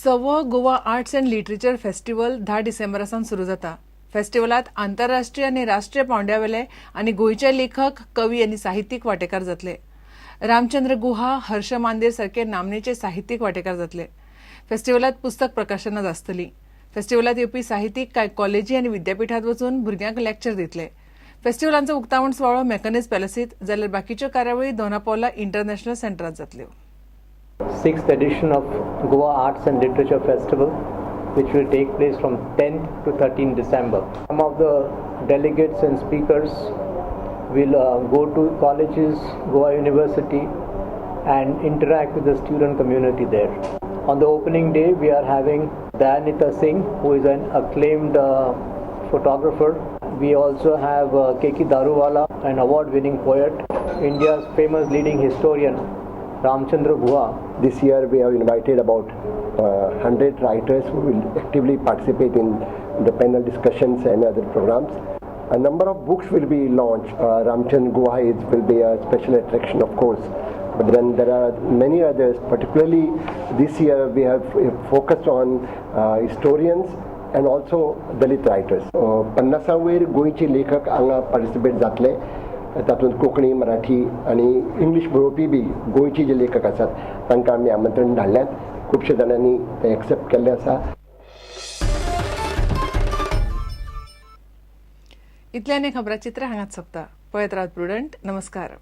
6वं Goa arts and literature festival 10 डिसेंबरासान सुरू जाता. फेस्टिवलात आंतरराष्ट्रीय आणि राष्ट्रीय पांवड्यावेले आणि गोंयचे लेखक, कवी आणि साहित्यीक वांटेकार जातले. रामचंद्र गुहा, हर्ष मांदेर सारखे नामनेचे साहित्यीक वांटेकार जातले. फेस्टिवलात पुस्तक प्रकाशनां आसतलीं. फेस्टिवलात येवपी साहित्यीक कांय कॉलेजी आनी विद्यापीठांत वचून भुरग्यांक लेक्चर दितले. फेस्टिवलांचो उक्तावण सुवाळो मेकॅनिज पॅलसीत जाल्यार बाकीच्यो कार्यावळी दोनापावला इंटरनॅशनल सेंटरांत जातल्यो. 6th edition of Goa Arts and Literature Festival, which will take place from 10th to 13th December. Some of the delegates and speakers will go to colleges, Goa University, and interact with the student community there. On the opening day, we are having Dayanita Singh, who is an acclaimed photographer. We also have Keki Daruwala, an award-winning poet, India's famous leading historian, Ramchandra Guha. This year we have invited about 100 writers who will actively participate in the panel discussions and other programs. A number of books will be launched. Ramchandra Guha will be a special attraction, of course. But then there are many others. Particularly this year we have focused on historians and also Dalit writers. 50 गोंयचे लेखक हांगा participate जातले. तातूंत कोंकणी, मराठी आनी English बरोवपी B गोंयचे जे लेखक आसात तांकां आमी आमंत्रण धाडल्यात. खुबशे जाणांनी ते एक्सेप्ट केल्ले आसा. इतल्यान खबराचित्र हांगाच सोंपता. पळयत रावत प्रुडंट. नमस्कार.